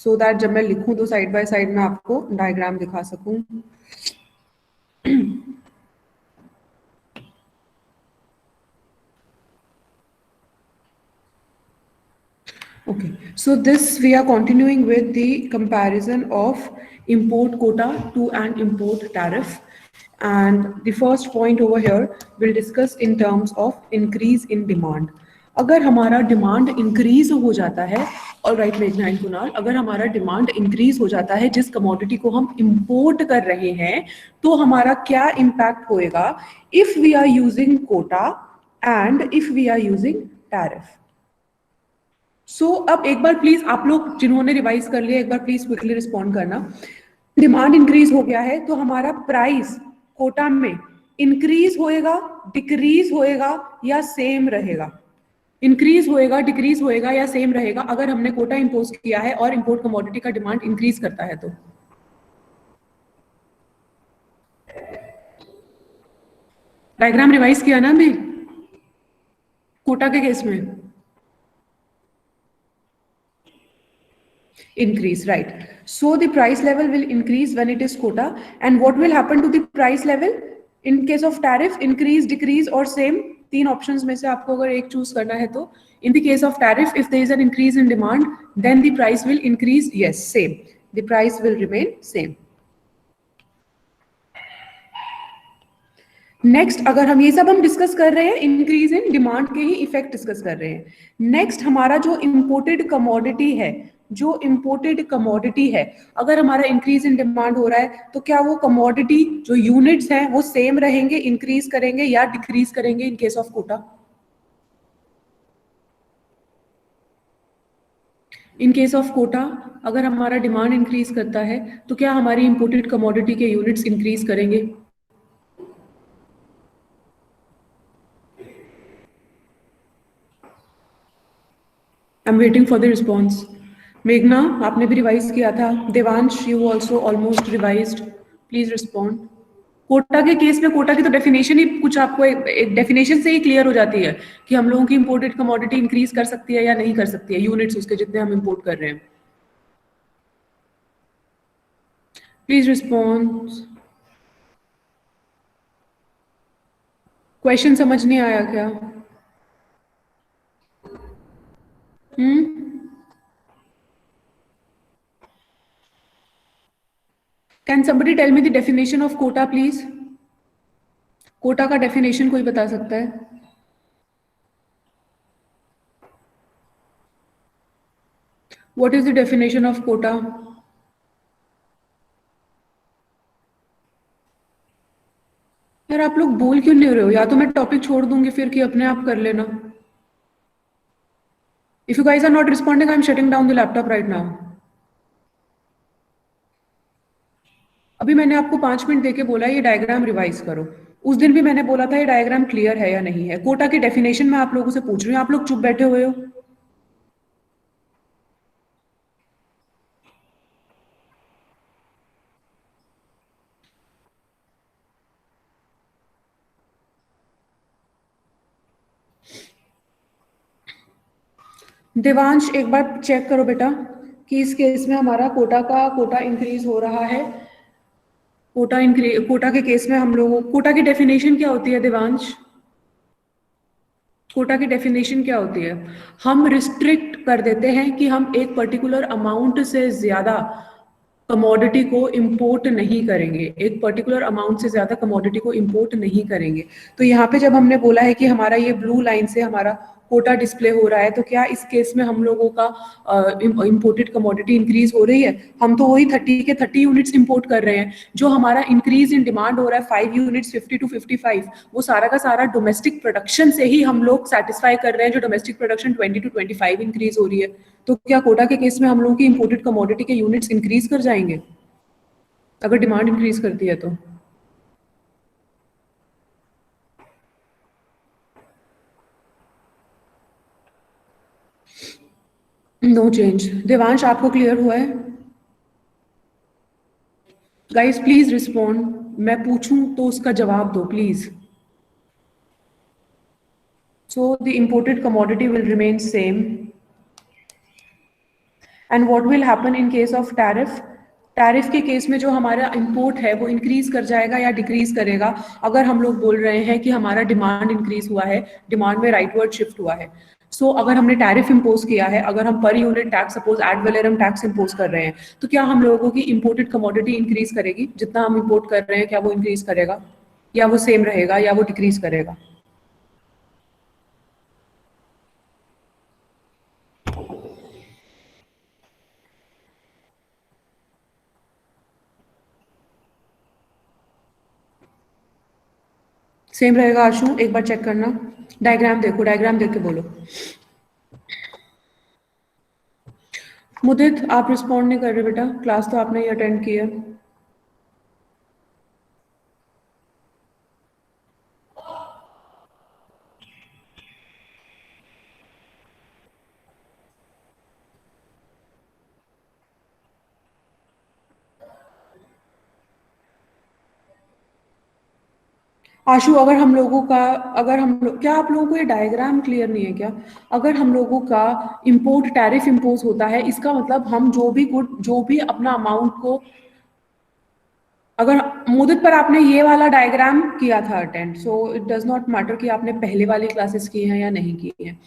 so that जब मैं लिखूं तो साइड बाय साइड में आपको डायग्राम दिखा सकूं। Okay, so this we are continuing with the comparison of import quota to an import tariff, and the first point over here we'll discuss in terms of increase in demand. अगर हमारा demand increase हो जाता है, और right मेघना and Kunal, अगर हमारा demand increase हो जाता है जिस कमोडिटी को हम इंपोर्ट कर रहे हैं, तो हमारा क्या इम्पैक्ट होएगा if we are using quota and if we are using tariff. अब एक बार प्लीज आप लोग जिन्होंने रिवाइज कर लिया, एक बार प्लीज क्विकली रिस्पॉन्ड करना। डिमांड इंक्रीज हो गया है तो हमारा प्राइस कोटा में इंक्रीज होएगा, डिक्रीज होएगा या सेम रहेगा? इंक्रीज होएगा, डिक्रीज होएगा या सेम रहेगा अगर हमने कोटा इंपोज किया है और इंपोर्ट कमोडिटी का डिमांड इंक्रीज करता है तो? डायग्राम रिवाइज किया ना अभी कोटा के केस में? Increase, right? So the price level will increase when it is quota, and what will happen to the price level in case of tariff? Increase, decrease or same? तीन options में से आपको अगर एक choose करना है तो in the case of tariff, if there is an increase in demand, then the price will increase. Yes, same. The price will remain same. Next, अगर हम ये सब हम डिस्कस कर रहे हैं इंक्रीज इन डिमांड के ही इफेक्ट डिस्कस कर रहे हैं। नेक्स्ट हमारा जो इंपोर्टेड कमोडिटी है, जो इंपोर्टेड कमोडिटी है, अगर हमारा इंक्रीज इन डिमांड हो रहा है तो क्या वो कमोडिटी जो यूनिट्स हैं वो सेम रहेंगे, इंक्रीज करेंगे या डिक्रीज करेंगे in case of quota? In case of quota अगर हमारा डिमांड इंक्रीज करता है तो क्या हमारी इंपोर्टेड कमोडिटी के यूनिट्स इंक्रीज करेंगे? I am waiting for the response. मेघना, आपने भी रिवाइज किया था। Devansh, you also almost revised, please respond. Quota के केस में कोटा की तो डेफिनेशन ही कुछ आपको एक डेफिनेशन से ही क्लियर हो जाती है कि हम लोगों की इंपोर्टेड कमोडिटी इंक्रीज कर सकती है या नहीं कर सकती है, यूनिट्स उसके जितने हम इंपोर्ट कर रहे हैं। Please respond. क्वेश्चन समझ नहीं आया क्या? Can somebody tell me the definition of quota please? Quota का डेफिनेशन कोई बता सकता है? What is the definition of quota? यार आप लोग बोल क्यों नहीं रहे हो? या तो मैं टॉपिक छोड़ दूंगी फिर कि अपने आप कर लेना। If you guys are not responding, I am shutting down the laptop right now. अभी मैंने आपको 5 मिनट देके बोला ये डायग्राम रिवाइज करो। उस दिन भी मैंने बोला था ये डायग्राम क्लियर है या नहीं है। कोटा की डेफिनेशन मैं आप लोगों से पूछ रही हूँ, आप लोग चुप बैठे हुए हो। देवांश, एक बार चेक करो बेटा कि इस केस में हमारा कोटा इंक्रीज हो रहा है। कोटा के केस में हम लोगों कोटा की डेफिनेशन क्या होती है देवांश? कोटा की डेफिनेशन क्या होती है? हम रिस्ट्रिक्ट कर देते हैं कि हम एक पर्टिकुलर अमाउंट से ज्यादा कमोडिटी को इंपोर्ट नहीं करेंगे, एक पर्टिकुलर अमाउंट से ज्यादा कमोडिटी को इंपोर्ट नहीं करेंगे। तो यहाँ पे जब हमने बोला है कि हमारा ये ब्लू लाइन से हमारा कोटा डिस्प्ले हो रहा है, तो क्या इस केस में हम लोगों का इंपोर्टेड कमोडिटी इंक्रीज हो रही है? हम तो वही 30 के 30 यूनिट्स इंपोर्ट कर रहे हैं। जो हमारा इंक्रीज इन डिमांड हो रहा है 5 यूनिट्स 50 to 55, वो सारा का सारा डोमेस्टिक प्रोडक्शन से ही हम लोग सेटिस्फाई कर रहे हैं, जो डोमेस्टिक प्रोडक्शन 20 to 25 इंक्रीज हो रही है। तो क्या कोटा के केस में हम लोगों की इंपोर्टेड कमोडिटी के यूनिट्स इंक्रीज कर जाएंगे अगर डिमांड इंक्रीज करती है तो? No change. देवांश, आपको क्लियर हुआ है? गाइस प्लीज रिस्पॉन्ड, मैं पूछूं तो उसका जवाब दो please. So the imported commodity will remain same. And what will happen in case of tariff? Tariff के केस में जो हमारा इंपोर्ट है वो इंक्रीज कर जाएगा या डिक्रीज करेगा? अगर हम लोग बोल रहे हैं कि हमारा डिमांड इंक्रीज हुआ है, डिमांड में राइटवर्ड शिफ्ट हुआ है, सो अगर हमने टैरिफ इंपोज किया है, अगर हम per unit tax suppose ad valorem tax impose कर रहे हैं, तो क्या हम लोगों की इंपोर्टेड कमोडिटी इंक्रीज करेगी? जितना हम इंपोर्ट कर रहे हैं क्या वो इंक्रीज करेगा, या वो सेम रहेगा, या वो डिक्रीज करेगा? सेम रहेगा आशु, एक बार चेक करना, डायग्राम देखो, डायग्राम देख के बोलो। मुदित आप रिस्पॉन्ड नहीं कर रहे बेटा, क्लास तो आपने ही अटेंड की है। आशु अगर हम लोगों का, अगर हम लोग, क्या आप लोगों को ये डायग्राम क्लियर नहीं है क्या? अगर हम लोगों का इंपोर्ट टैरिफ इंपोज होता है, इसका मतलब हम जो भी गुड, जो भी अपना अमाउंट को, अगर मुदित पर आपने ये वाला डायग्राम किया था attend, so it does not matter कि आपने पहले वाली क्लासेस की हैं या नहीं की हैं।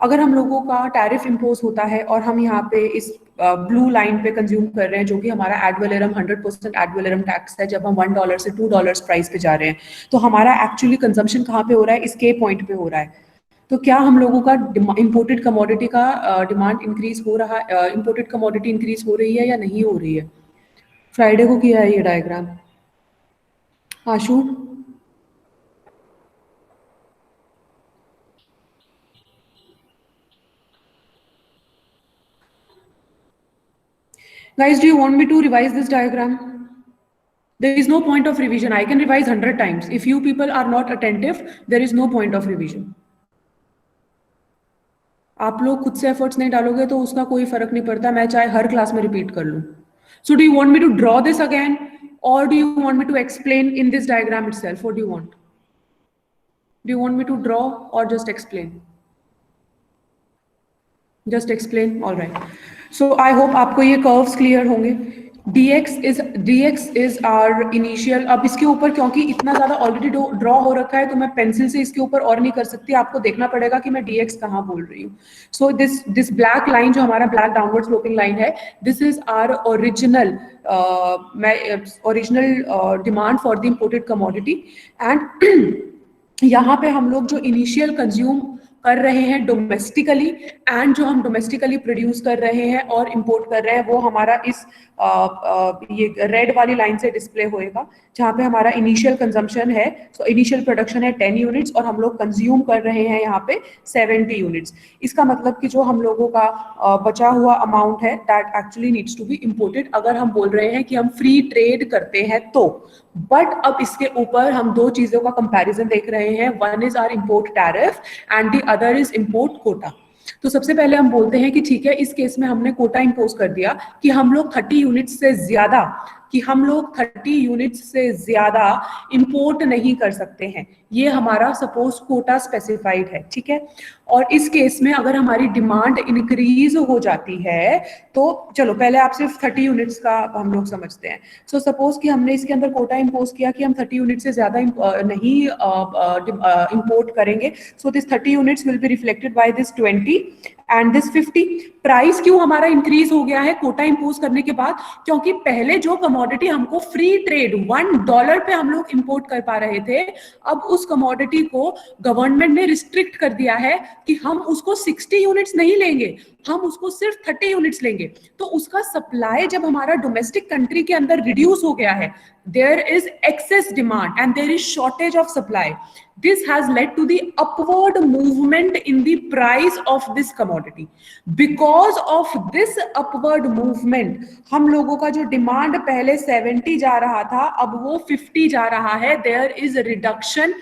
अगर हम लोगों का टैरिफ इंपोज होता है और हम यहाँ पे इस ब्लू लाइन पे कंज्यूम कर रहे हैं, जो कि हमारा ad valorem 100% ad valorem tax है, जब हम $1 से $2 प्राइस पे जा रहे हैं, तो हमारा एक्चुअली कंजम्पशन कहाँ पे हो रहा है? इसके पॉइंट पे हो रहा है। तो क्या हम लोगों का इंपोर्टेड कमोडिटी का डिमांड इंक्रीज हो रहा है, इंपोर्टेड कमोडिटी इंक्रीज हो रही है या नहीं हो रही है? फ्राइडे को किया है ये diagram Ashu. Guys, do you want me to revise this diagram? There is no point of revision. I can revise 100 times. If you people are not attentive, there is no point of revision. आप लोग खुद से efforts नहीं डालोगे तो उसका कोई फर्क नहीं पड़ता, मैं चाहे हर क्लास में रिपीट कर लूं। So do you want me to draw this again, or do you want me to explain in this diagram itself? What do you want? Do you want me to draw or just explain? Just explain. All right. So I hope आपको ये curves clear होंगे। dx is our initial, अब इसके ऊपर क्योंकि इतना ज्यादा already draw हो रखा है, तो मैं पेंसिल से इसके ऊपर और नहीं कर सकती, आपको देखना पड़ेगा कि मैं dx कहाँ बोल रही हूँ। सो दिस ब्लैक लाइन, जो हमारा ब्लैक डाउनवर्ड स्लोपिंग लाइन है, this is our original demand for the imported commodity. And यहाँ पे हम लोग जो इनिशियल कंज्यूम कर रहे हैं डोमेस्टिकली, एंड जो हम डोमेस्टिकली प्रोड्यूस कर रहे हैं और इंपोर्ट कर रहे हैं, वो हमारा इस ये रेड वाली लाइन से डिस्प्ले होएगा, जहाँ पे हमारा इनिशियल कंजम्पशन है। सो इनिशियल प्रोडक्शन है 10 यूनिट्स और हम लोग कंज्यूम कर रहे हैं यहाँ पे 70 यूनिट्स। इसका मतलब कि जो हम लोगों का बचा हुआ अमाउंट है, that actually needs to be imported, अगर हम बोल रहे हैं कि हम फ्री ट्रेड करते हैं तो। बट अब इसके ऊपर हम दो चीजों का कंपैरिजन देख रहे हैं, one is our import tariff and the other is import quota. तो सबसे पहले हम बोलते हैं कि ठीक है, इस केस में हमने कोटा इंपोज कर दिया कि हम लोग 30 यूनिट्स से ज्यादा, कि हम लोग 30 यूनिट्स से ज्यादा इंपोर्ट नहीं कर सकते हैं, ये हमारा सपोज कोटा स्पेसिफाइड है, ठीक है। और इस केस में अगर हमारी डिमांड इंक्रीज हो जाती है, तो चलो पहले आप सिर्फ 30 यूनिट्स का हम लोग समझते हैं। सो सपोज कि हमने इसके अंदर कोटा इंपोज किया कि हम 30 यूनिट से ज्यादा नहीं इंपोर्ट करेंगे। So this 30 units will be reflected by this 20 and this 50। Price क्यों हमारा इंक्रीज हो गया है कोटा इंपोज करने के बाद? क्योंकि पहले जो कमोडिटी हमको फ्री ट्रेड $1 पे हम लोग इंपोर्ट कर पा रहे थे, अब उस कमोडिटी को गवर्नमेंट ने रिस्ट्रिक्ट कर दिया है कि हम उसको 60 यूनिट्स नहीं लेंगे, हम उसको सिर्फ 30 यूनिट्स लेंगे। तो उसका सप्लाई जब हमारा डोमेस्टिक कंट्री के अंदर रिड्यूस हो गया है, there is excess demand and there is shortage of supply. This has led to the upward movement in the price of this commodity. Because of this upward movement, हम लोगों का जो demand पहले 70 जा रहा था, अब वो 50 जा रहा है। There is a reduction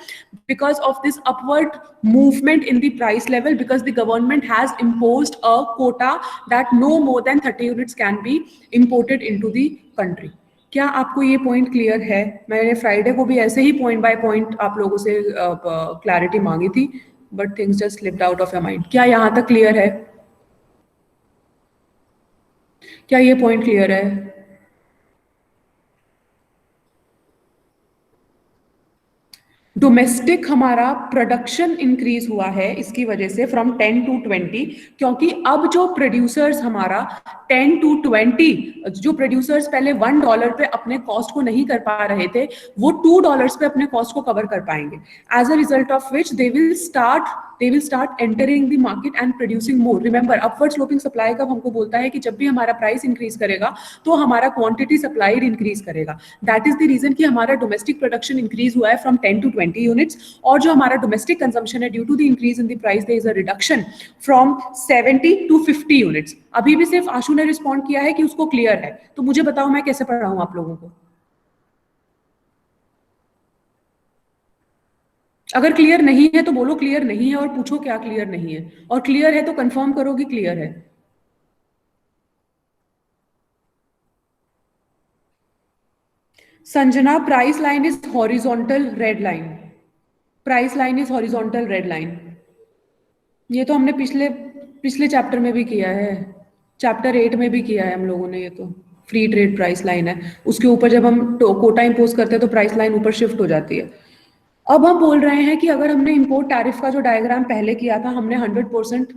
because of this upward movement in the price level, because the government has imposed a quota that no more than 30 units can be imported into the country. क्या आपको ये point clear है? मैंने Friday को भी ऐसे ही point by point आप लोगों से क्लैरिटी मांगी थी, but things just slipped out of your mind. क्या यहाँ तक क्लियर है? क्या ये पॉइंट क्लियर है? डोमेस्टिक हमारा प्रोडक्शन इंक्रीज हुआ है इसकी वजह से फ्रॉम 10 टू 20, क्योंकि अब जो प्रोड्यूसर्स हमारा 10 टू 20, जो प्रोड्यूसर्स पहले $1 पे अपने कॉस्ट को नहीं कर पा रहे थे, वो $2 पे अपने कॉस्ट को कवर कर पाएंगे, as a result of which they will start entering the market and producing more. Remember, upward sloping supply कब हमको बोलता है कि जब भी हमारा प्राइस इंक्रीज करेगा तो हमारा क्वांटिटी सप्लाइड इंक्रीज करेगा. दैट इज द रीजन कि हमारा डोमेस्टिक प्रोडक्शन इंक्रीज हुआ है फ्रॉम 10 टू 20 यूनिट्स, और जो हमारा डोमेस्टिक कंजम्पशन है due to the increase in the price there is a reduction from 70 to 50 units. अभी भी सिर्फ आशु ने रिस्पॉन्ड किया है कि उसको क्लियर है, तो मुझे बताओ मैं कैसे पढ़ाऊं आप लोगों को. अगर क्लियर नहीं है तो बोलो क्लियर नहीं है और पूछो क्या क्लियर नहीं है, और क्लियर है तो कंफर्म करो कि क्लियर है. Sanjana, price line is horizontal red line. Price line is horizontal red line. ये तो हमने पिछले पिछले चैप्टर में भी किया है, चैप्टर 8 में भी किया है हम लोगों ने. ये तो फ्री ट्रेड प्राइस लाइन है, उसके ऊपर जब हम कोटा इंपोज करते हैं तो प्राइस लाइन ऊपर शिफ्ट हो जाती है. अब हम बोल रहे हैं कि अगर हमने इंपोर्ट टैरिफ का जो डायग्राम पहले किया था, हमने 100%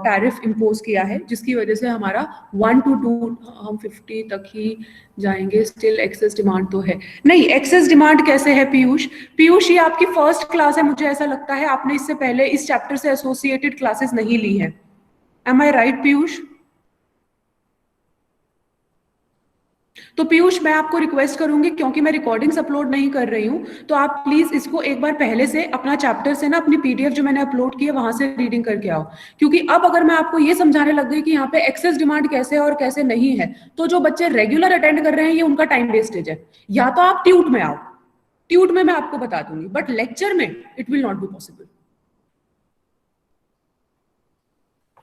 टैरिफ इंपोज किया है, जिसकी वजह से हमारा 1 to 2 हम 50 तक ही जाएंगे. स्टिल एक्सेस डिमांड तो है नहीं. एक्सेस डिमांड कैसे है पीयूष? पीयूष, ये आपकी फर्स्ट क्लास है, मुझे ऐसा लगता है आपने इससे पहले इस चैप्टर से एसोसिएटेड क्लासेस नहीं ली है. एम आई राइट पीयूष? तो पीयूष, मैं आपको रिक्वेस्ट करूंगी, क्योंकि मैं रिकॉर्डिंग्स अपलोड नहीं कर रही हूं, तो आप प्लीज इसको एक बार पहले से अपना चैप्टर से ना अपनी पीडीएफ जो मैंने अपलोड की है वहां से रीडिंग करके आओ. क्योंकि अब अगर मैं आपको ये समझाने लग गई कि यहाँ पे एक्सेस डिमांड कैसे है और कैसे नहीं है, तो जो बच्चे रेगुलर अटेंड कर रहे हैं ये उनका टाइम वेस्टेज है. या तो आप ट्यूट में आओ, ट्यूट में मैं आपको बता दूंगी, बट लेक्चर में it will not be possible.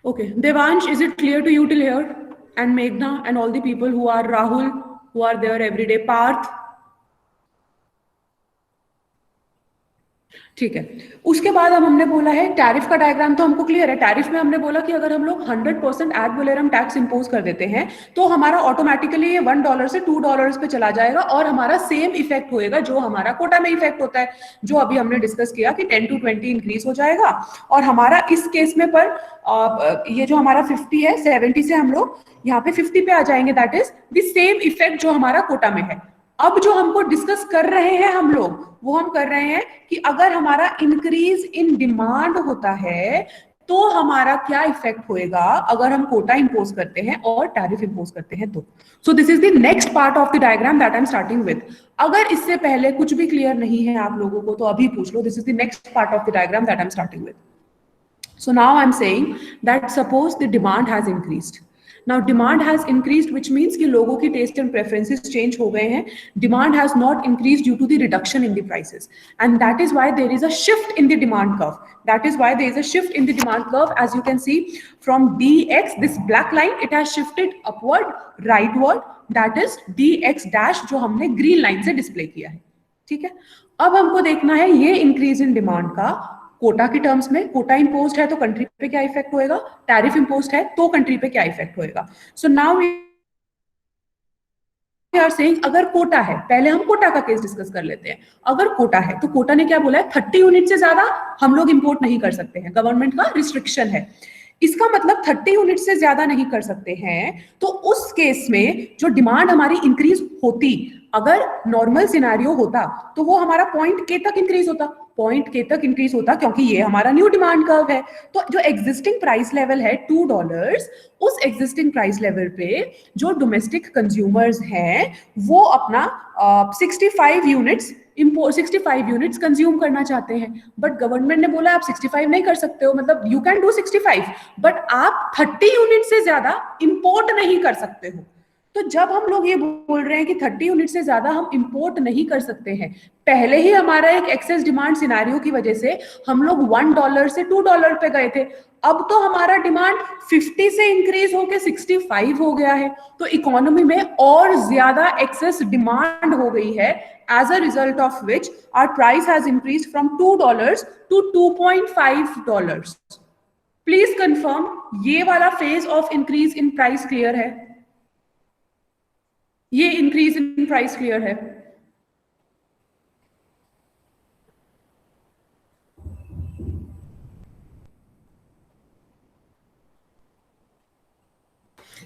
Okay, Devansh, is it clear to you till here? And Meghna and all the people who are Rahul, who are there every day, Parth. ठीक है. उसके बाद अब हमने बोला है tariff का डायग्राम तो हमको क्लियर है. टैरिफ में हमने बोला कि अगर हम लोग 100% एड वैलोरम टैक्स इंपोज कर देते हैं तो हमारा ऑटोमेटिकली ये $1 से $2 पे चला जाएगा, और हमारा सेम इफेक्ट होएगा जो हमारा कोटा में इफेक्ट होता है, जो अभी हमने डिस्कस किया कि 10 to 20 इंक्रीज हो जाएगा. और हमारा इस केस में पर ये जो हमारा 50 है, 70 से हम लोग यहाँ पे 50 पे आ जाएंगे. That is the same effect जो हमारा कोटा में है. अब जो हमको डिस्कस कर रहे हैं हम लोग, वो हम कर रहे हैं कि अगर हमारा इंक्रीज इन डिमांड होता है तो हमारा क्या इफेक्ट होएगा अगर हम कोटा इंपोज करते हैं और टैरिफ इंपोज करते हैं तो. So this is the next part of the diagram that I am starting with. अगर इससे पहले कुछ भी क्लियर नहीं है आप लोगों को तो अभी पूछ लो. This is the next part of the diagram that I am starting with. So now I'm saying that suppose the demand has increased. Now demand has increased, which means कि लोगों की taste and preferences change हो गए हैं. Demand has not increased due to the reduction in the prices, and that is why there is a shift in the demand curve. That is why there is a shift in the demand curve. As you can see from dx, this black line, it has shifted upward, rightward. That is dx dash जो हमने green line से display किया है. ठीक है. अब हमको देखना है ये increase in demand का कोटा की टर्म्स में. कोटा इंपोज्ड है तो कंट्री पे क्या इफेक्ट होएगा, टैरिफ इंपोज्ड है तो कंट्री पे क्या इफेक्ट होएगा. So now we are saying अगर कोटा है, पहले हम कोटा का केस डिस्कस कर लेते हैं. अगर कोटा है तो कोटा ने क्या बोला है, 30 यूनिट से ज्यादा हम लोग इंपोर्ट नहीं कर सकते हैं, गवर्नमेंट का रिस्ट्रिक्शन है. इसका मतलब 30 यूनिट से ज्यादा नहीं कर सकते हैं. तो उस केस में जो डिमांड हमारी इंक्रीज होती, अगर नॉर्मल सिनेरियो होता तो वो हमारा पॉइंट के तक इंक्रीज होता, पॉइंट के तक इंक्रीज होता, क्योंकि ये हमारा न्यू डिमांड कर्व है. तो जो एग्जिस्टिंग प्राइस लेवल है $2, उस एग्जिस्टिंग प्राइस लेवल पे जो डोमेस्टिक कंज्यूमर्स हैं वो अपना 65 यूनिट्स कंज्यूम करना चाहते हैं. बट गवर्नमेंट ने बोला आप 65 नहीं कर सकते हो, मतलब यू कैन डू 65, बट आप 30 यूनिट से ज्यादा इंपोर्ट नहीं कर सकते हो. तो जब हम लोग ये बोल रहे हैं कि 30 यूनिट से ज्यादा हम इंपोर्ट नहीं कर सकते हैं, पहले ही हमारा एक एक्सेस डिमांड सिनेरियो की वजह से हम लोग $1 से $2 पे गए थे. अब तो हमारा डिमांड 50 से इंक्रीज होके 65 हो गया है. तो इकोनॉमी में और ज्यादा एक्सेस डिमांड हो गई है, as a result of which our price has increased from $2 to $2.5. Please confirm ये वाला phase of increase in price clear है. ये इंक्रीज इन प्राइस क्लियर है?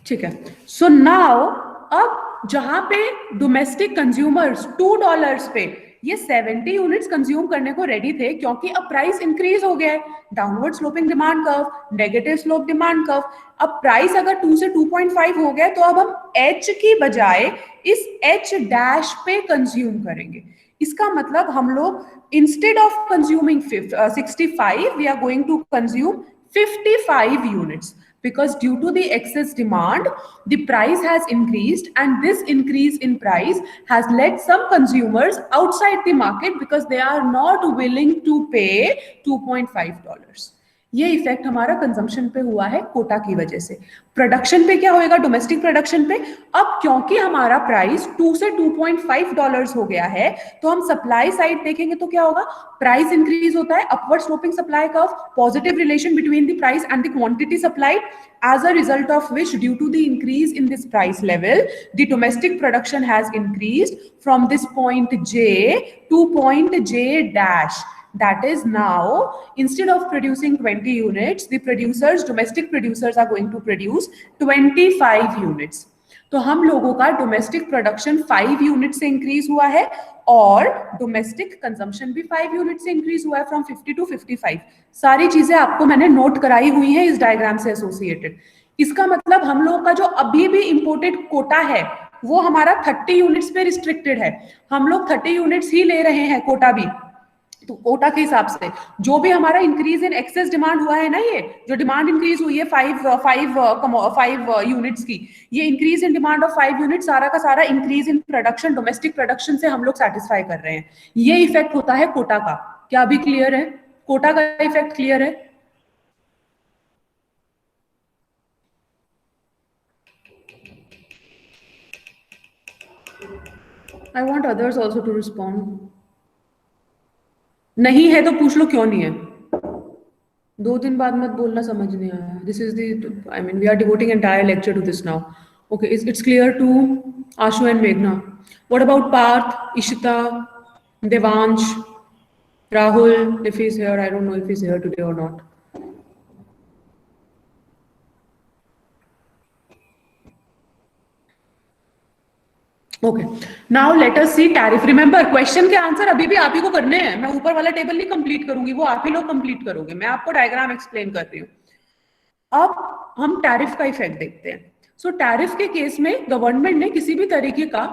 ठीक है. सो नाउ अब जहां पे डोमेस्टिक कंज्यूमर्स $2 पे ये 70 यूनिट्स कंज्यूम करने को रेडी थे, क्योंकि अब प्राइस इंक्रीज हो गया है, downward sloping demand curve, negative slope demand curve. अब प्राइस अगर 2 से 2.5 हो गया, तो अब हम H की बजाय इस H डैश पे कंज्यूम करेंगे. इसका मतलब हम लोग instead of consuming 65 we are going to consume 55 units, because due to the excess demand the price has increased, and this increase in price has led some consumers outside the market because they are not willing to pay $2.5. ये effect हमारा consumption पे हुआ है कोटा की वजह से. Production पे क्या होएगा? डोमेस्टिक प्रोडक्शन पे अब क्योंकि हमारा प्राइस 2 से $2.5 हो गया है, तो हम सप्लाई साइड देखेंगे तो क्या होगा? प्राइस इंक्रीज होता है, upward sloping supply curve, positive relation between the price and the quantity supplied, as a result of which, due to the increase in this price level, the domestic production has increased from this point J to point J dash. That is, now instead of producing 20 units, the producers, domestic producers, are going to produce 25 units. तो हम लोगों का domestic production 5 unit से increase हुआ है, और domestic consumption भी 5 unit से इंक्रीज हुआ है, फ्रॉम 50 टू 55. सारी चीजें आपको मैंने नोट कराई हुई है इस डायग्राम से एसोसिएटेड. इसका मतलब हम लोगों का जो अभी भी इंपोर्टेड कोटा है वो हमारा 30 यूनिट्स पे रिस्ट्रिक्टेड है. हम लोग 30 यूनिट्स ही ले रहे हैं कोटा भी. तो कोटा के हिसाब से जो भी हमारा इंक्रीज इन एक्सेस डिमांड हुआ है ना, ये जो डिमांड इंक्रीज हुई है 5 यूनिट्स की, ये increase in demand of 5 unit सारा का सारा increase in production, domestic production से हम लोग सेटिस्फाई कर रहे हैं. ये इफेक्ट होता है कोटा का. क्या अभी क्लियर है? कोटा का इफेक्ट क्लियर है? I want others also to respond. नहीं है तो पूछ लो क्यों नहीं है. 2 दिन बाद मत बोलना समझ नहीं आया. This is the, I mean, we are devoting entire lecture to this now. Okay, it's clear to Ashu and Meghna. What about Parth, Ishita, Devansh, Rahul, if he's here? I don't know if he's here today or not. Okay, now let us see tariff. Remember, question के answer अभी भी आप ही को करने हैं. मैं ऊपर वाला टेबल नहीं कंप्लीट करूंगी, वो आप ही लोग कंप्लीट करोगे. मैं आपको डायग्राम एक्सप्लेन कर रही हूँ. अब हम टैरिफ का इफेक्ट देखते हैं. सो टैरिफ के केस में गवर्नमेंट ने किसी भी तरीके का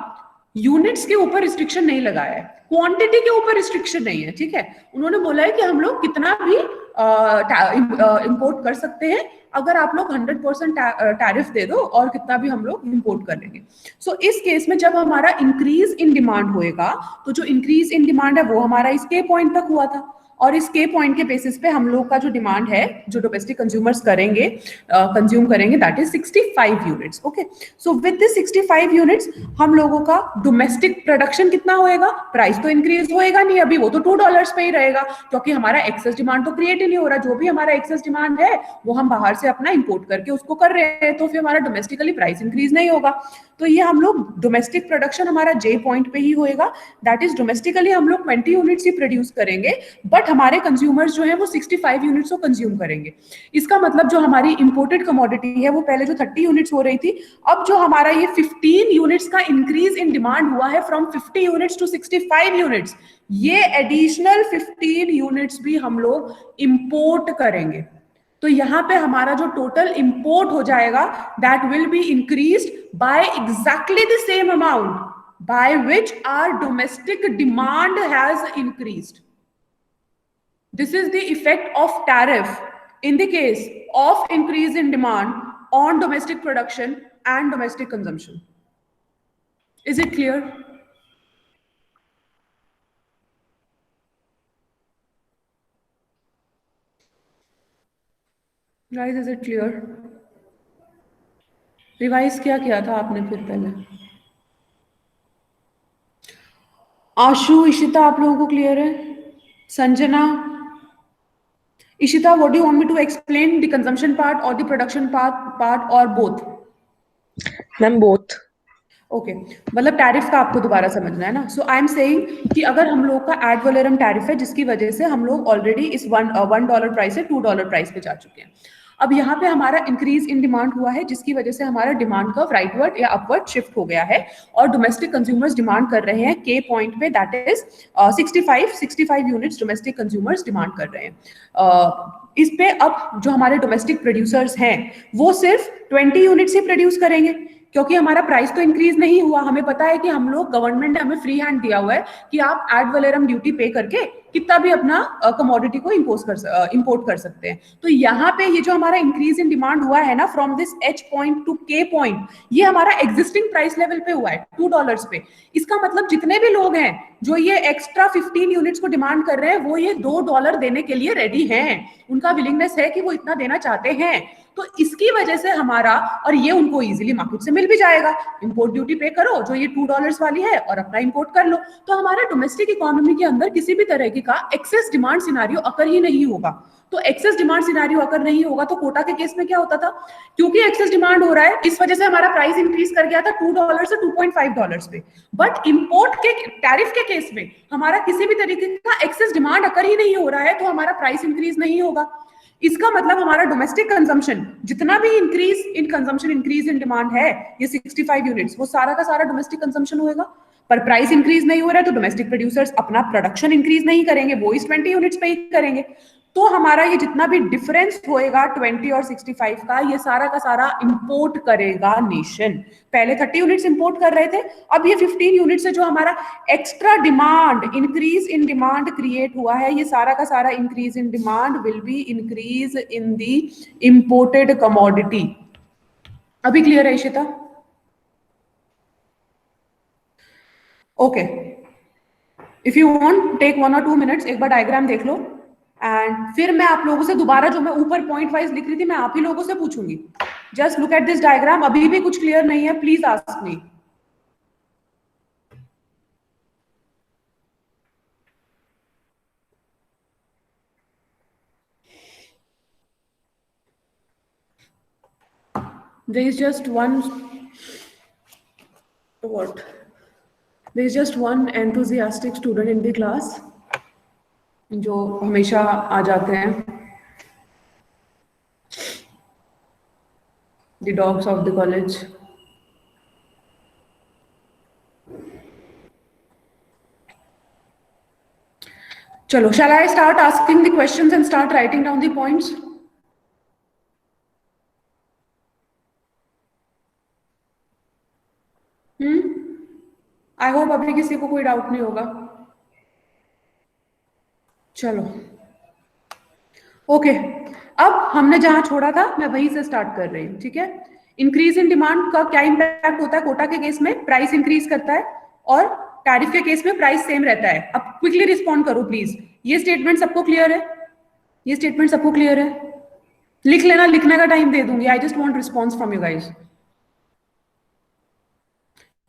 यूनिट्स के ऊपर रिस्ट्रिक्शन नहीं लगाया है, क्वांटिटी के ऊपर रिस्ट्रिक्शन नहीं है. ठीक है, उन्होंने बोला है कि हम लोग कितना भी इंपोर्ट कर सकते हैं, अगर आप लोग 100% टैरिफ दे दो, और कितना भी हम लोग इंपोर्ट कर लेंगे. सो इस केस में जब हमारा इंक्रीज इन डिमांड होएगा, तो जो इंक्रीज इन डिमांड है वो हमारा इस के पॉइंट तक हुआ था, और इस के पॉइंट के बेसिस पे हम लोग का जो डिमांड है, जो डोमेस्टिक कंज्यूमर्स करेंगे, कंज्यूम करेंगे, that is 65 units. Okay, so with this 65 units हम लोगों का डोमेस्टिक प्रोडक्शन कितना होएगा? प्राइस तो इंक्रीज होएगा नहीं अभी, वो तो $2 पे ही रहेगा, क्योंकि हमारा एक्सेस डिमांड तो क्रिएट ही नहीं हो रहा. जो भी हमारा एक्सेस डिमांड है वो हम बाहर से अपना इंपोर्ट करके उसको कर रहे हैं, तो फिर हमारा डोमेस्टिकली प्राइस इंक्रीज नहीं होगा. तो ये हम लोग डोमेस्टिक प्रोडक्शन हमारा जे पॉइंट पे ही होएगा. दैट इज डोमेस्टिकली हम लोग 20 यूनिट्स ही प्रोड्यूस करेंगे, बट हमारे कंज्यूमर्स जो है वो 65 यूनिट्स को कंज्यूम करेंगे. इसका मतलब जो हमारी इंपोर्टेड कमोडिटी है वो पहले जो 30 यूनिट्स हो रही थी, अब जो हमारा ये 15 यूनिट्स का इंक्रीज इन डिमांड हुआ है फ्रॉम 50 यूनिट्स टू 65 यूनिट्स, ये एडिशनल 15 यूनिट्स भी हम लोग इंपोर्ट करेंगे. तो यहाँ पे हमारा जो टोटल इंपोर्ट हो जाएगा, that will be increased by exactly the same amount by which our domestic demand has increased. This is the effect of tariff in the case of increase in demand on domestic production and domestic consumption. Is it clear? Guys, is it clear? Revise क्या किया था आपने फिर पहले? आशु, इशिता, आप लोगों को clear है? Sanjana, Ishita, what do you want me to explain, the consumption part or the production part or both? Ma'am, both. Okay मतलब टैरिफ का आपको दोबारा समझना है ना. सो आई एम सेइंग कि अगर हम लोग का एड वैलोरम टैरिफ है जिसकी वजह से हम लोग ऑलरेडी इस $1 प्राइस से $2 प्राइस पे जा चुके हैं. अब यहाँ पे हमारा इंक्रीज इन डिमांड हुआ है जिसकी वजह से हमारा डिमांड कर्व राइटवर्ड या अपवर्ड शिफ्ट हो गया है और डोमेस्टिक कंज्यूमर्स डिमांड कर रहे हैं के पॉइंट पे, that is 65 units domestic consumers demand कर रहे हैं. इस पे अब जो हमारे डोमेस्टिक प्रोड्यूसर्स हैं वो सिर्फ 20 यूनिट्स ही प्रोड्यूस करेंगे क्योंकि हमारा प्राइस तो इंक्रीज नहीं हुआ. हमें पता है कि हम लोग, गवर्नमेंट ने हमें फ्री हैंड दिया हुआ है कि आप एड वैलोरम ड्यूटी पे करके कितना भी अपना कमोडिटी को इंपोर्ट कर सकते हैं. तो यहाँ पे ये जो हमारा इंक्रीज इन डिमांड हुआ है ना from this H point two K point, ये हमारा एग्जिस्टिंग प्राइस लेवल पे हुआ है $2 पे. इसका मतलब जितने भी लोग हैं जो ये एक्स्ट्रा 15 यूनिट्स को डिमांड कर रहे हैं वो ये $2 देने के लिए रेडी हैं. उनका विलिंगनेस है कि वो इतना देना चाहते हैं. तो इसकी वजह से हमारा, और ये उनको इजीली मार्केट से मिल भी जाएगा, इंपोर्ट ड्यूटी पे करो जो ये $2 वाली है और अपना इंपोर्ट कर लो. तो हमारा डोमेस्टिक इकोनॉमी के अंदर किसी भी तरह का एक्सेस डिमांड सिनारियो अकर ही नहीं होगा. तो एक्सेस डिमांड सिनारियो अगर नहीं होगा तो कोटा के केस में क्या होता था, क्योंकि एक्सेस डिमांड हो रहा है इस वजह से हमारा प्राइस इंक्रीज कर गया था $2 से $2.5 पे. बट इंपोर्ट के टैरिफ के केस में हमारा किसी भी तरीके का एक्सेस डिमांड अकर ही नहीं हो रहा है तो हमारा प्राइस इंक्रीज नहीं होगा. इसका मतलब हमारा डोमेस्टिक कंजम्पशन जितना भी increase in consumption, increase in demand है ये 65 यूनिट्स, वो सारा का सारा डोमेस्टिक कंजम्पशन होएगा. पर प्राइस इंक्रीज नहीं हो रहा है तो डोमेस्टिक प्रोड्यूसर्स अपना प्रोडक्शन इंक्रीज नहीं करेंगे, वो इस 20 यूनिट्स पे ही करेंगे. तो हमारा ये जितना भी डिफरेंस होएगा 20 और 65 का, ये सारा का सारा इंपोर्ट करेगा नेशन. पहले 30 यूनिट्स इंपोर्ट कर रहे थे, अब ये 15 यूनिट से जो हमारा extra demand, increase in demand create हुआ है, ये सारा का सारा increase in demand will be increase in the imported commodity. अभी क्लियर है Ishita? Okay, if you want take 1 or 2 minutes, एक बार डायग्राम देख लो एंड फिर मैं आप लोगों से दोबारा जो मैं ऊपर पॉइंट वाइज लिख रही थी मैं आप ही लोगों से पूछूंगी. Just look at this diagram. अभी भी कुछ क्लियर नहीं है please ask me. There is just one enthusiastic student in the class जो हमेशा आ जाते हैं, the dogs of the college. चलो, shall I start asking the questions and start writing down the points? I hope अभी किसी को कोई doubt नहीं होगा. चलो ओके, अब हमने जहां छोड़ा था मैं वहीं से स्टार्ट कर रही हूँ. ठीक है, इंक्रीज इन डिमांड का क्या इंपैक्ट होता है? कोटा के केस में प्राइस इंक्रीज करता है और टैरिफ के केस में प्राइस सेम रहता है. अब क्विकली रिस्पॉन्ड करो प्लीज. ये स्टेटमेंट सबको क्लियर है? ये स्टेटमेंट सबको क्लियर है? लिख लेना, लिखने का टाइम दे दूंगी. I just want response from you guys.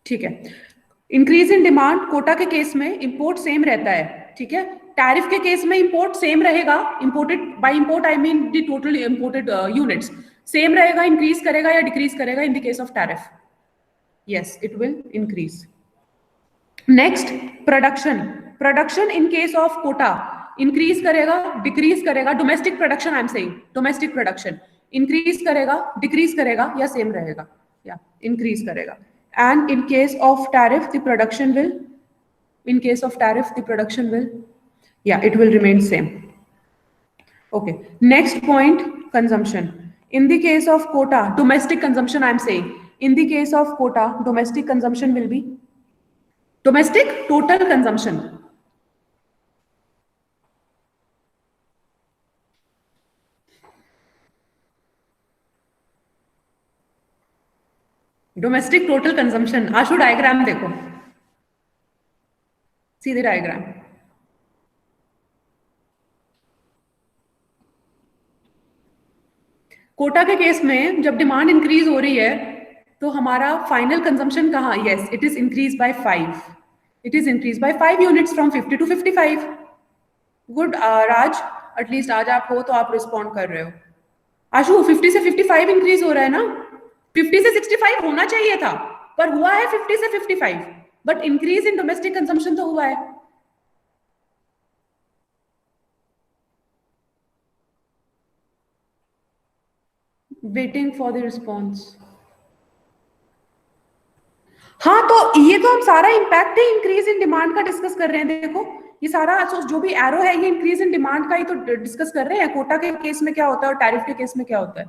ठीक है, इंक्रीज इन डिमांड कोटा के केस में इंपोर्ट सेम रहता है. ठीक है, टैरिफ के केस में इंपोर्ट सेम रहेगा. Imported, by import I mean the total imported units same रहेगा. इंक्रीज करेगा या डिक्रीज करेगा in the case of tariff? Yes, it will increase. Next, production. Production in case of quota increase करेगा, decrease करेगा? Domestic production I am saying, domestic production increase करेगा, decrease करेगा या same रहेगा? या इंक्रीज करेगा. And in case of tariff, the production will, yeah, it will remain same. Okay, next point, consumption. In the case of quota, domestic consumption I am saying, in the case of quota, domestic consumption will be, domestic total consumption. Domestic total consumption. Ashu diagram देखो, सीधे diagram. Kota के case में जब demand increase हो रही है तो हमारा फाइनल कंजम्पशन कहाँ? Yes, it is increase by 5. It is increase by 5 units from 50 to 55. Good Raj, at least आज आप हो तो आप रिस्पॉन्ड कर रहे हो. आशु 50 से 55 इंक्रीज हो रहा है ना? 50 से 65 होना चाहिए था. पर हुआ है 50 से 55, but increase in domestic consumption तो हुआ है। Waiting for the response. हाँ, तो ये तो हम सारा impact he increase in demand का डिस्कस कर रहे हैं। देखो ये सारा जो भी एरो है ये इंक्रीज इन डिमांड का ही तो डिस्कस कर रहे हैं। कोटा के केस में क्या होता है और टैरिफ के केस में क्या होता है।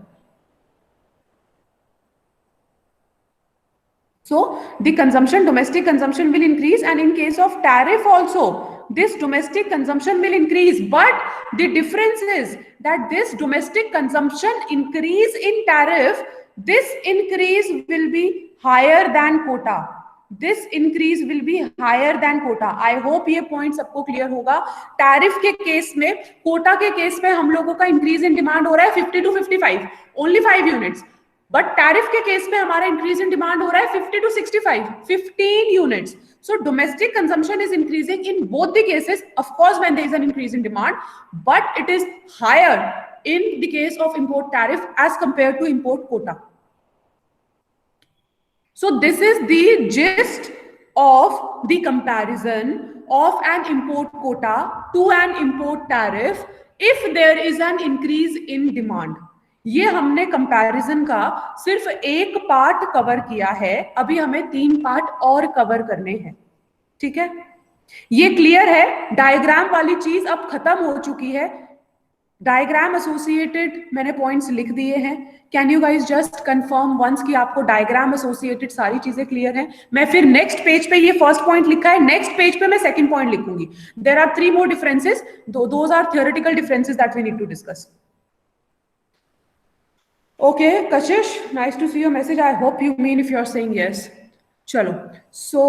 So the consumption, domestic consumption will increase, and in case of tariff also, this domestic consumption will increase. But the difference is that this domestic consumption increase in tariff, this increase will be higher than quota. This increase will be higher than quota. I hope ये point सबको clear होगा। Tariff के case में, कोटा के case में हम लोगों का इंक्रीज इन डिमांड हो रहा है 50 to 55, only 5 units. But tariff के केस में हमारा इंक्रीज इन डिमांड हो रहा है 50 to 65, 15 units. So domestic consumption is increasing in both the cases, of course, when there is an increase in demand, but it is higher in the case of import tariff as compared to import quota. So this is the gist of the comparison of an import quota to an import tariff if there is an increase in demand. ये हमने comparison का सिर्फ एक part cover किया है, अभी हमें 3 part और कवर करने हैं, ठीक है। ये क्लियर है, डायग्राम वाली चीज अब खत्म हो चुकी है। डायग्राम एसोसिएटेड मैंने पॉइंट्स लिख दिए हैं। Can you guys just confirm once कि आपको डायग्राम एसोसिएटेड सारी चीजें क्लियर हैं। मैं फिर नेक्स्ट पेज पे, ये फर्स्ट पॉइंट लिखा है, नेक्स्ट पेज पे मैं सेकंड पॉइंट लिखूंगी। There are 3 more differences, those are theoretical differences that we need to discuss. Okay, Kashish, nice to see your message. I hope you mean if you are saying yes. चलो, so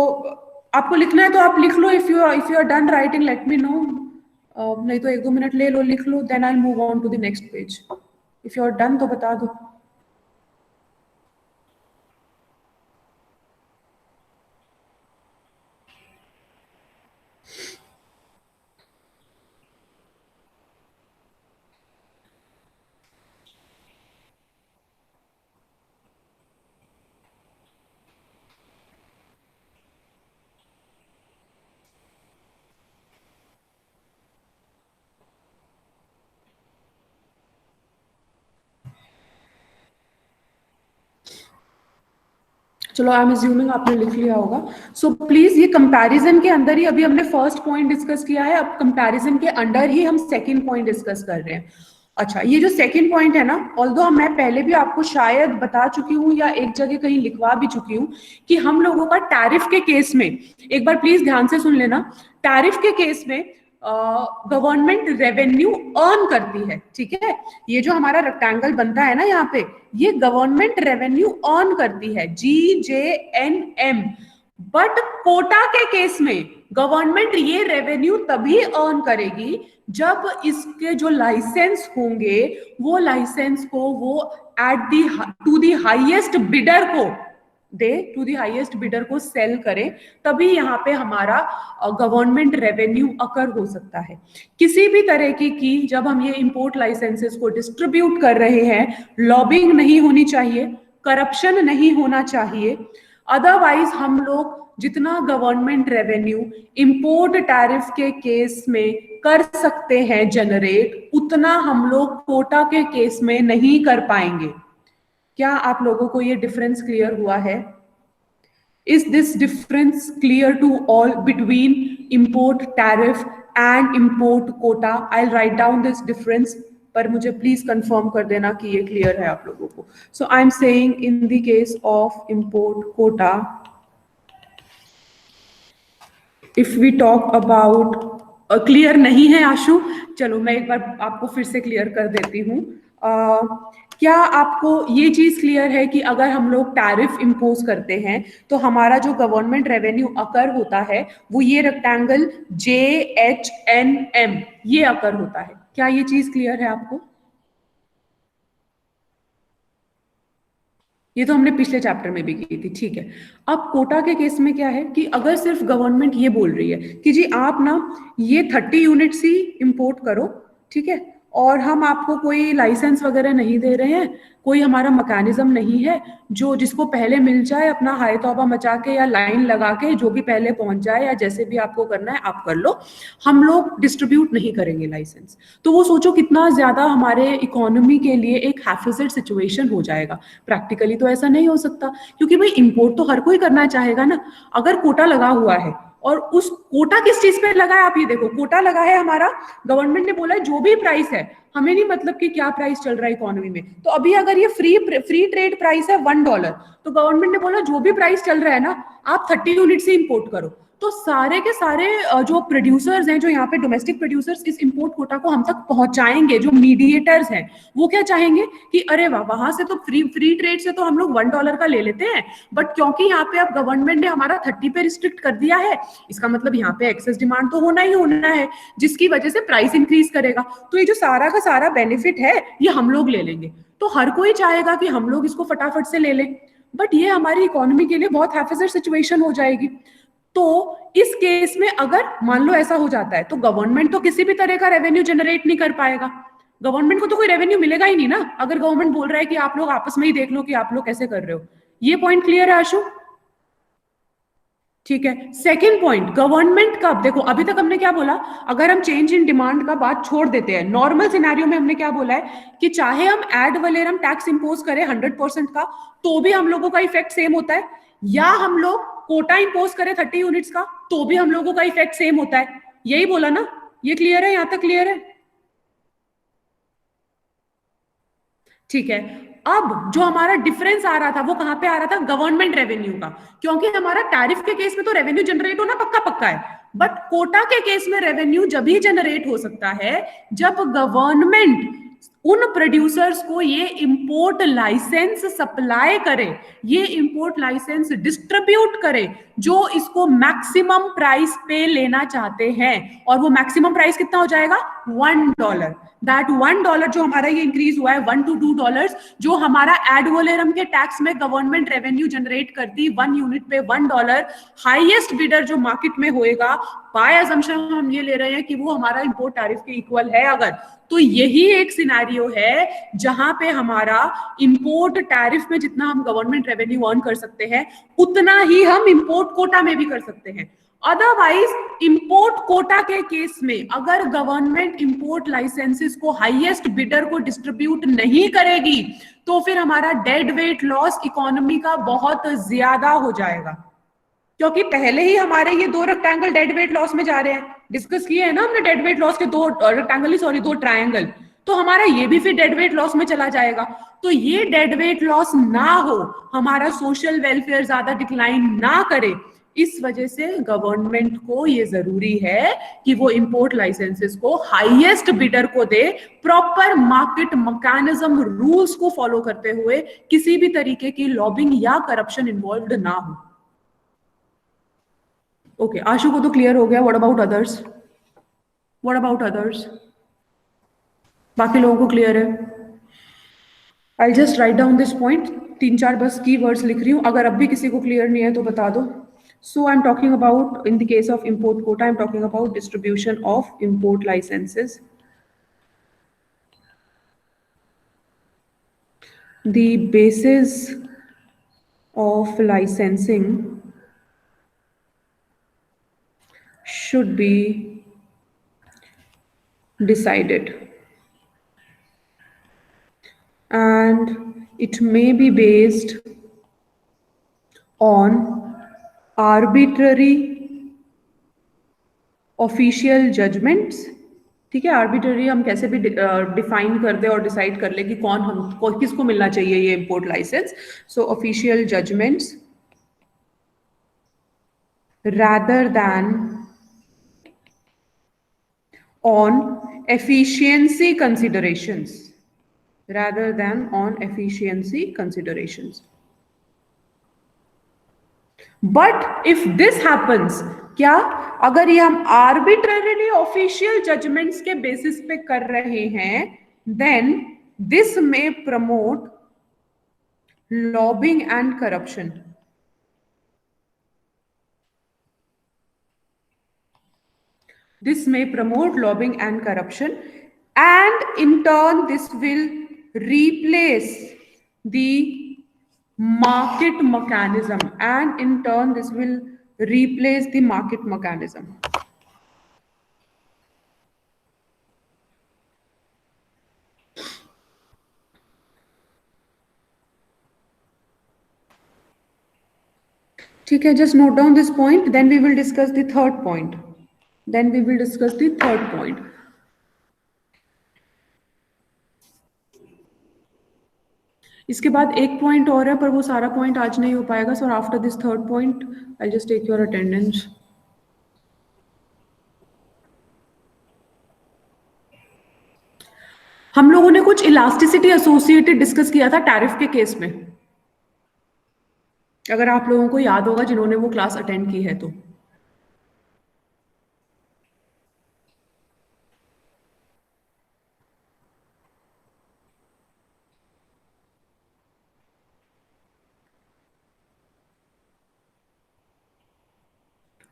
आपको लिखना है तो आप लिख लो. If you are done writing, let me know. नहीं तो 1-2 minute ले लो, लिख लो. Then I'll move on to the next page. If you are done तो बता दो. चलो, आई एम अज्यूमिंग आपने लिख लिया होगा. सो प्लीज, ये कंपैरिजन के अंदर ही अभी हमने फर्स्ट पॉइंट डिस्कस किया है, अब कंपैरिजन के अंदर ही हम सेकंड पॉइंट डिस्कस कर रहे हैं. अच्छा, ये जो सेकंड पॉइंट है ना, ऑल्दो मैं पहले भी आपको शायद बता चुकी हूँ या एक जगह कहीं लिखवा भी चुकी हूँ कि हम लोगों का टैरिफ के केस में, एक बार प्लीज ध्यान से सुन लेना, टैरिफ के केस में गवर्नमेंट रेवेन्यू अर्न करती है, ठीक है. ये जो हमारा रेक्टेंगल बनता है ना यहाँ पे, ये गवर्नमेंट रेवेन्यू अर्न करती है, GJNM. बट कोटा के केस में गवर्नमेंट ये रेवेन्यू तभी अर्न करेगी जब इसके जो लाइसेंस होंगे, वो लाइसेंस को वो at the to the highest bidder को दे, टू दी हाईएस्ट बिडर को सेल करें, तभी यहाँ पे हमारा गवर्नमेंट रेवेन्यू अकर हो सकता है. किसी भी तरह की जब हम ये इंपोर्ट लाइसेंसेस को डिस्ट्रीब्यूट कर रहे हैं, लॉबिंग नहीं होनी चाहिए, करप्शन नहीं होना चाहिए. अदरवाइज हम लोग जितना गवर्नमेंट रेवेन्यू इंपोर्ट टैरिफ के केस में कर सकते हैं जनरेट, उतना हम लोग कोटा के केस में नहीं कर पाएंगे. क्या आप लोगों को ये डिफरेंस क्लियर हुआ है? Is this difference clear to all between import tariff and import quota? I will write down this difference, पर मुझे प्लीज कंफर्म कर देना कि ये क्लियर है आप लोगों को. So I am saying in the case of import quota, if we talk about, clear नहीं है आशु? चलो मैं एक बार आपको फिर से क्लियर कर देती हूँ. क्या आपको ये चीज क्लियर है कि अगर हम लोग टैरिफ इम्पोज करते हैं तो हमारा जो गवर्नमेंट रेवेन्यू अकर होता है वो ये रेक्टेंगल JHNM ये अकर होता है? क्या ये चीज क्लियर है आपको? ये तो हमने पिछले चैप्टर में भी की थी, ठीक है. अब कोटा के केस में क्या है कि अगर सिर्फ गवर्नमेंट ये बोल रही है कि जी आप ना ये 30 यूनिट्स ही इंपोर्ट करो, ठीक है, और हम आपको कोई लाइसेंस वगैरह नहीं दे रहे हैं, कोई हमारा मैकेनिज्म नहीं है जो जिसको पहले मिल जाए अपना हाय तौबा मचा के या लाइन लगा के जो भी पहले पहुंच जाए या जैसे भी आपको करना है आप कर लो, हम लोग डिस्ट्रीब्यूट नहीं करेंगे लाइसेंस। तो वो सोचो कितना ज्यादा हमारे इकोनॉमी के लिए एक हैफिजेड सिचुएशन हो जाएगा। प्रैक्टिकली तो ऐसा नहीं हो सकता, क्योंकि भाई इंपोर्ट तो हर कोई करना चाहेगा ना। अगर कोटा लगा हुआ है और उस कोटा किस चीज पे लगा है, आप ये देखो, कोटा लगा है हमारा, गवर्नमेंट ने बोला है जो भी प्राइस है, हमें नहीं मतलब कि क्या प्राइस चल रहा है इकोनॉमी में। तो अभी अगर ये फ्री ट्रेड प्राइस है $1, तो गवर्नमेंट ने बोला जो भी प्राइस चल रहा है ना, आप 30 यूनिट से इंपोर्ट करो। तो सारे के सारे जो प्रोड्यूसर्स हैं, जो यहाँ पे डोमेस्टिक प्रोड्यूसर्स इस इंपोर्ट कोटा को हम तक पहुंचाएंगे, जो मीडिएटर्स हैं, वो क्या चाहेंगे कि अरे वाह, वहां से तो फ्री ट्रेड से तो हम लोग $1 का ले लेते हैं, बट क्योंकि यहाँ पे अब गवर्नमेंट ने हमारा 30 पे रिस्ट्रिक्ट कर दिया है, इसका मतलब यहाँ पे एक्सेस डिमांड तो होना ही होना है, जिसकी वजह से प्राइस इंक्रीज करेगा। तो ये जो सारा का सारा बेनिफिट है ये हम लोग ले लेंगे। तो हर कोई चाहेगा कि हम लोग इसको फटाफट से ले लें, बट ये हमारी इकोनॉमी के लिए बहुत हैफिजर सिचुएशन हो जाएगी। तो इस केस में अगर मान लो ऐसा हो जाता है, तो गवर्नमेंट तो किसी भी तरह का रेवेन्यू जनरेट नहीं कर पाएगा। गवर्नमेंट को तो कोई रेवेन्यू मिलेगा ही नहीं ना, अगर गवर्नमेंट बोल रहा है कि आप लोग आपस में ही देख लो कि आप लोग कैसे कर रहे हो। ये पॉइंट क्लियर है आशु? ठीक है। सेकेंड पॉइंट, गवर्नमेंट का, देखो अभी तक हमने क्या बोला, अगर हम चेंज इन डिमांड का बात छोड़ देते हैं, नॉर्मल सिनेरियो में हमने क्या बोला है कि चाहे हम एड वलेरम टैक्स इंपोज करें 100% का, तो भी हम लोगों का इफेक्ट सेम होता है, या हम लोग कोटा इंपोज करें 30 यूनिट्स का, तो भी हम लोगों का इफेक्ट सेम होता है। यही बोला ना? ये क्लियर है? यहां तक क्लियर है? ठीक है। अब जो हमारा डिफरेंस आ रहा था वो कहां पे आ रहा था? गवर्नमेंट रेवेन्यू का, क्योंकि हमारा टैरिफ के केस में तो रेवेन्यू जनरेट होना पक्का पक्का है, बट कोटा के केस में रेवेन्यू जब ही जनरेट हो सकता है जब गवर्नमेंट उन प्रोड्यूसर्स को ये इंपोर्ट लाइसेंस सप्लाई करे, ये इंपोर्ट लाइसेंस डिस्ट्रीब्यूट करे, जो इसको मैक्सिमम प्राइस पे लेना चाहते हैं। और वो मैक्सिमम प्राइस कितना हो जाएगा? $1। दैट $1 जो हमारा ये इंक्रीज हुआ है, $1 to $2, जो हमारा एड वोलेरम के टैक्स में गवर्नमेंट रेवेन्यू जनरेट करती 1 यूनिट पे $1, हाईएस्ट बिडर जो मार्केट में होएगा, बाय अजम्पशन हम ये ले रहे हैं कि वो हमारा इंपोर्ट टैरिफ के इक्वल है अगर, तो यही एक सिनेरियो है जहां पे हमारा इंपोर्ट टैरिफ में जितना हम गवर्नमेंट रेवेन्यू अर्न कर सकते हैं, उतना ही हम इंपोर्ट कोटा में भी कर सकते हैं। अदरवाइज इंपोर्ट कोटा के केस में अगर गवर्नमेंट इंपोर्ट लाइसेंसेस को हाईएस्ट बिडर को डिस्ट्रीब्यूट नहीं करेगी, तो फिर हमारा डेड वेट लॉस इकोनॉमी का बहुत ज्यादा हो जाएगा, क्योंकि पहले ही हमारे ये 2 रेक्टेंगल डेड वेट लॉस में जा रहे हैं। डिस्कस किए हैं ना हमने डेड वेट लॉस के 2 रेक्टेंगल ही, सॉरी 2 ट्रायंगल, तो हमारा ये भी फिर डेड वेट लॉस में चला जाएगा। तो ये डेड वेट लॉस ना हो, हमारा सोशल वेलफेयर ज्यादा डिक्लाइन ना करे, इस वजह से गवर्नमेंट को ये जरूरी है कि वो इंपोर्ट लाइसेंसेस को हाईएस्ट बिडर को दे, प्रॉपर मार्केट मैकेनिज्म रूल्स को फॉलो करते हुए, किसी भी तरीके की लॉबिंग या करप्शन इन्वॉल्व ना हो। ओके, आशु को तो क्लियर हो गया। What about others? What about others? बाकी लोगों को क्लियर है? I just right down this point, 3-4 बस की वर्ड्स लिख रही हूँ, अगर अब भी किसी को क्लियर नहीं है तो बता दो। So I am talking about, in the case of import quota, I am talking about distribution of import licences. The basis of licensing should be decided, and it may be based on arbitrary official judgments। ठीक है, arbitrary हम कैसे भी define कर दे और decide कर ले कि किसको मिलना चाहिए ये import licence. So official judgements rather than on efficiency considerations, rather than on efficiency considerations. But if this happens, क्या अगर ये हम आर्बिट्ररीली ऑफिशियल जजमेंट्स के बेसिस पे कर रहे हैं, then this may promote lobbying and corruption. This may promote lobbying and corruption, and in turn this will replace the market mechanism, and in turn this will replace the market mechanism. ठीक है, just note down this point, then we will discuss the third point. इसके बाद एक point और है, पर वो सारा पॉइंट आज नहीं हो पाएगा. So after this third point I just take your attendance. हम लोगों ने कुछ इलास्टिसिटी एसोसिएटेड डिस्कस किया था टैरिफ के केस में, अगर आप लोगों को याद होगा जिन्होंने वो क्लास अटेंड की है तो.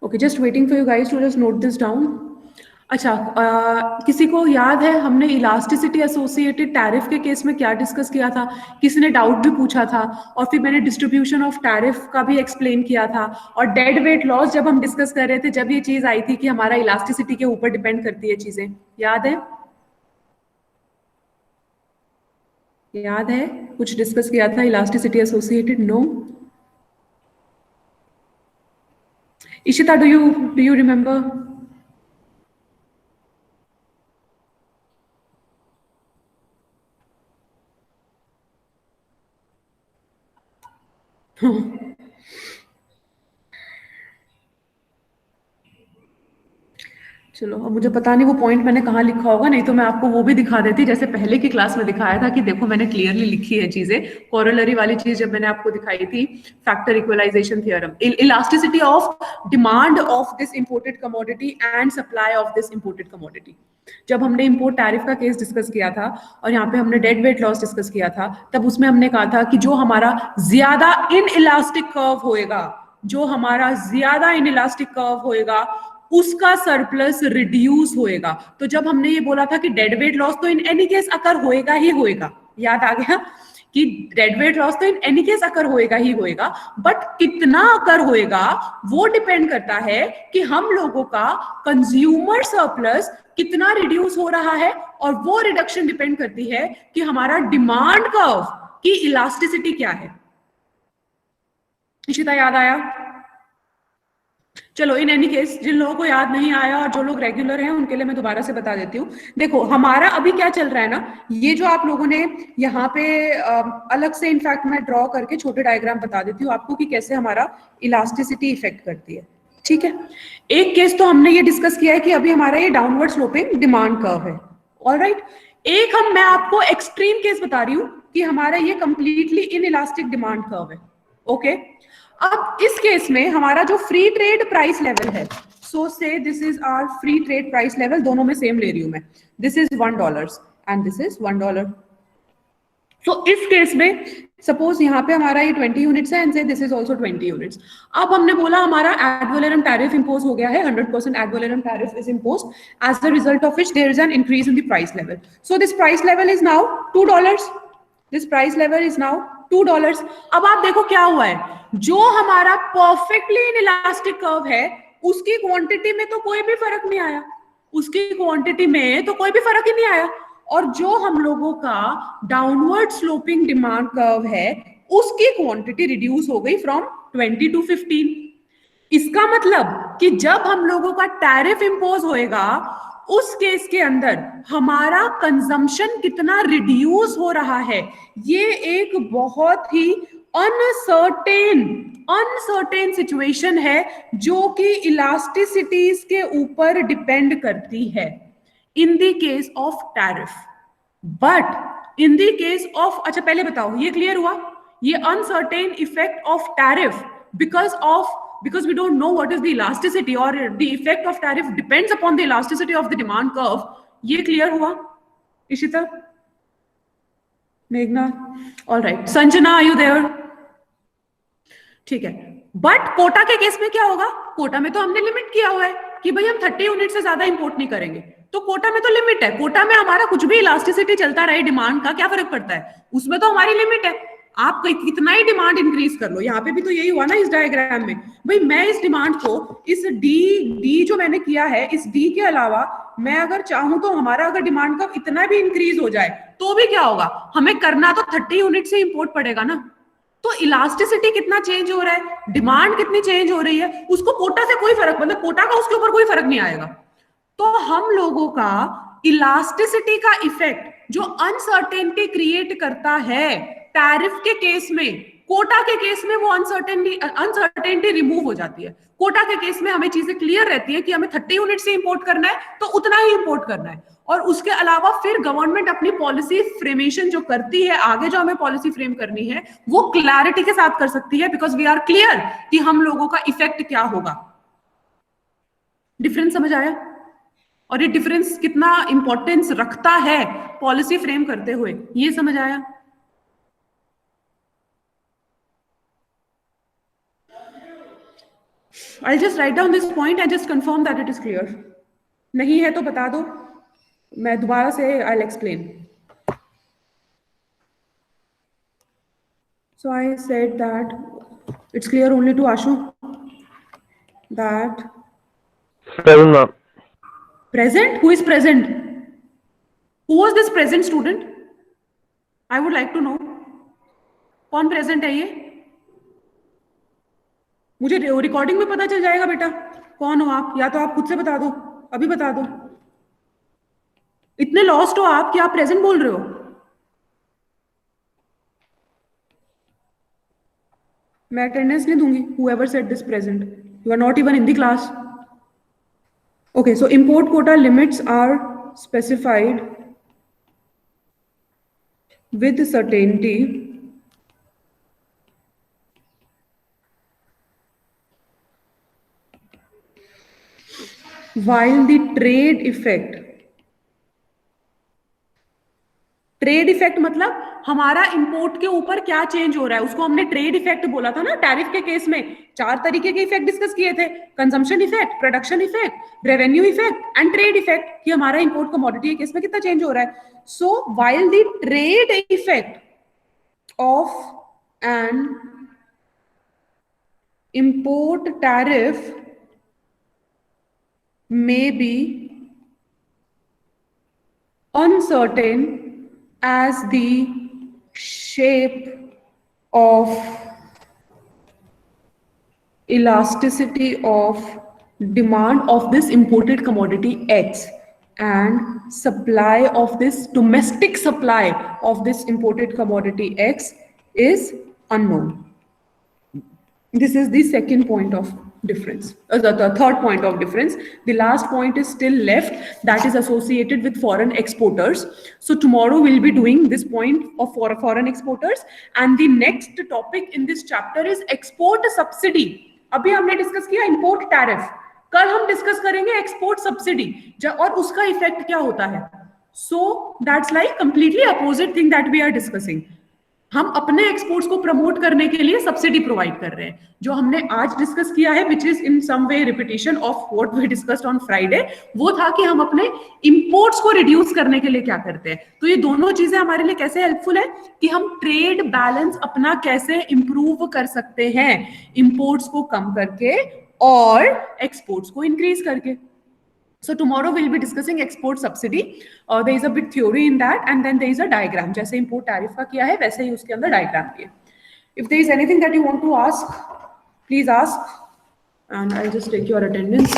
Okay, just waiting for you guys to just note this down. अच्छा, किसी को याद है हमने इलास्टिसिटी एसोसिएटेड टैरिफ के केस में क्या डिस्कस किया था? किसी ने डाउट भी पूछा था, और फिर मैंने डिस्ट्रीब्यूशन ऑफ टैरिफ का भी एक्सप्लेन किया था, और डेड वेट लॉस जब हम डिस्कस कर रहे थे, जब ये चीज आई थी कि हमारा इलास्टिसिटी के ऊपर डिपेंड करती है चीजें. याद है? याद है कुछ डिस्कस किया था elasticity associated? No? Ishita, do you remember? चलो, अब मुझे पता नहीं वो पॉइंट मैंने कहाँ लिखा होगा, नहीं तो मैं आपको वो भी दिखा देती जैसे पहले की क्लास में दिखाया था कि देखो मैंने क्लियरली लिखी है चीजें. कोरोलरी वाली चीज जब मैंने आपको दिखाई थी, factor equalisation theorem, elasticity of demand of this imported commodity and supply of this imported commodity. जब हमने इंपोर्ट टैरिफ का केस डिस्कस किया था और यहाँ पे हमने डेड वेट लॉस डिस्कस किया था, तब उसमें हमने कहा था कि जो हमारा ज्यादा इन इलास्टिक कर्व होएगा, जो हमारा ज्यादा इन इलास्टिक कर्व होएगा, उसका सरप्लस रिड्यूस होएगा. तो जब हमने ये बोला था कि डेड वेट लॉस तो इन एनी केस अकर होएगा ही होएगा, याद आ गया कि डेड वेट लॉस तो इन एनी केस अकर होएगा ही होएगा, बट कितना अकर होएगा वो डिपेंड करता है कि हम लोगों का कंज्यूमर सरप्लस कितना रिड्यूस हो रहा है, और वो रिडक्शन डिपेंड करती है कि हमारा डिमांड कर्व की इलास्टिसिटी क्या है. इशिता, याद आया? चलो, इन एनी केस जिन लोगों को याद नहीं आया और जो लोग रेगुलर हैं उनके लिए मैं दोबारा से बता देती हूँ. देखो, हमारा अभी क्या चल रहा है ना, ये जो आप लोगों ने यहाँ पे अलग से इनफैक्ट मैं ड्रॉ करके छोटे डायग्राम बता देती हूँ आपको कि कैसे हमारा इलास्टिसिटी इफेक्ट करती है. ठीक है, एक केस तो हमने ये डिस्कस किया है कि अभी हमारा ये डाउनवर्ड स्लोपिंग डिमांड कर्व है. ऑलराइट, एक मैं आपको एक्सट्रीम केस बता रही हूँ कि हमारा ये completely in elastic demand curve है. ओके, अब इस केस में हमारा जो फ्री ट्रेड प्राइस लेवल है, so say this is our free trade price level, दोनों में सेम ले रही हूं मैं, this is $1 and this is $1. तो इस केस में सपोज यहाँ पे हमारा ये 20 यूनिट्स है एंड से दिस इज ऑल्सो 20 यूनिट्स. अब हमने बोला हमारा एड वैलोरम टैरिफ इंपोज हो गया है, 100% ad valorem tariff is imposed, as the result of which there is an increase in the price level. So this price level is now $2. This price level is now $2. अब आप देखो क्या हुआ है, जो हमारा परफेक्टली इन इलास्टिक कर्व है उसकी क्वांटिटी में तो कोई भी फर्क नहीं आया, उसकी क्वांटिटी में तो कोई भी फर्क ही नहीं आया, और जो हम लोगों का डाउनवर्ड स्लोपिंग डिमांड कर्व है उसकी क्वांटिटी रिड्यूस हो गई फ्रॉम 20 to 15. इसका मतलब कि जब हम लोगों का टैरिफ इंपोज होएगा उस केस के अंदर हमारा कंजम्पशन कितना रिड्यूस हो रहा है, ये एक बहुत ही अनसर्टेन सिचुएशन है जो कि इलास्टिसिटीज के ऊपर डिपेंड करती है इन the case of tariff. But in the case of, अच्छा पहले बताओ ये क्लियर हुआ, ये uncertain effect of tariff because we don't know what is the elasticity or the effect of tariff depends upon the elasticity of the demand curve. ये clear हुआ? इशिता, मेघना, all right, Sanjana, are you there? ठीक है, but Kota के case में क्या होगा, कोटा में तो हमने लिमिट किया हुआ है कि भाई हम 30 यूनिट से ज्यादा इंपोर्ट नहीं करेंगे, तो कोटा में तो लिमिट है, कोटा में हमारा कुछ भी इलास्टिसिटी चलता रहे डिमांड का, क्या फर्क पड़ता है, उसमें तो हमारी लिमिट है। आप कितना ही डिमांड इंक्रीज कर लो, यहाँ पे भी तो यही हुआ ना इस डायग्राम में। भाई मैं इस डिमांड को, इस डी जो मैंने किया है, इस डी के अलावा मैं अगर चाहूं तो हमारा अगर डिमांड का इतना भी इंक्रीज हो जाए तो भी क्या होगा, हमें करना तो 30 यूनिट से इंपोर्ट पड़ेगा ना। तो इलास्टिसिटी कितना चेंज हो रहा है, डिमांड कितनी चेंज हो रही है, उसको कोटा से कोई फर्क, मतलब कोटा का उसके ऊपर कोई फर्क नहीं आएगा। तो हम लोगों का इलास्टिसिटी का इफेक्ट जो अनसर्टेनिटी क्रिएट करता है टैरिफ के केस में, कोटा के केस में वो अनसर्टेनिटी रिमूव हो जाती है। कोटा के केस में हमें चीजें क्लियर रहती है कि हमें 30 यूनिट से इंपोर्ट करना है तो उतना ही इंपोर्ट करना है, और उसके अलावा फिर गवर्नमेंट अपनी पॉलिसी फ्रेमेशन जो करती है, आगे जो हमें पॉलिसी फ्रेम करनी है वो क्लैरिटी के साथ कर सकती है, बिकॉज वी आर क्लियर कि हम लोगों का इफेक्ट क्या होगा। डिफरेंस समझ आया? और ये डिफरेंस कितना इंपॉर्टेंस रखता है पॉलिसी फ्रेम करते हुए, ये समझ आया? I'll just write down this point and just confirm that it is clear. नहीं है तो बता दो, मैं दोबारा से I'll explain. So I said that it's clear only to Ashu that present. Present? Who is present? Who was this present student? I would like to know. कौन present है ये? मुझे रिकॉर्डिंग में पता चल जाएगा बेटा कौन हो आप, या तो आप खुद से बता दो, अभी बता दो। इतने लॉस्ट हो आप कि आप प्रेजेंट बोल रहे हो? मैं अटेंडेंस नहीं दूंगी। whoever said this present, you are not even in the class. Okay, so import quota limits are specified with certainty while the trade effect मतलब हमारा इंपोर्ट के ऊपर क्या चेंज हो रहा है, उसको हमने ट्रेड इफेक्ट बोला था ना। टैरिफ के केस में 4 तरीके के इफेक्ट डिस्कस किए थे, consumption effect, production effect, revenue effect and trade effect, कि हमारा इंपोर्ट कमोडिटी के केस में कितना चेंज हो रहा है। So while the trade effect of an import tariff may be uncertain as the shape of elasticity of demand of this imported commodity X and supply of this domestic supply of this imported commodity X is unknown. This is the second point of difference, the third point of difference. The last point is still left, that is associated with foreign exporters. So tomorrow we'll be doing this point of foreign exporters, and the next topic in this chapter is export subsidy. अभी हमने discuss किया import tariff, कल हम discuss करेंगे export subsidy और उसका effect क्या होता है। So that's like completely opposite thing that we are discussing. हम अपने एक्सपोर्ट्स को प्रमोट करने के लिए सब्सिडी प्रोवाइड कर रहे हैं। जो हमने आज डिस्कस किया है, which is in some way repetition of what we discussed on Friday, वो था कि हम अपने इंपोर्ट्स को रिड्यूस करने के लिए क्या करते हैं। तो ये दोनों चीजें हमारे लिए कैसे हेल्पफुल है कि हम ट्रेड बैलेंस अपना कैसे इंप्रूव कर सकते हैं, इंपोर्ट्स को कम करके और एक्सपोर्ट्स को इंक्रीज करके। So tomorrow we'll be discussing export subsidy. There is a bit theory in that, and then there is a diagram. जैसे import tariff का किया है वैसे ही उसके अंदर diagram भी है. If there is anything that you want to ask, please ask, and I'll just take your attendance.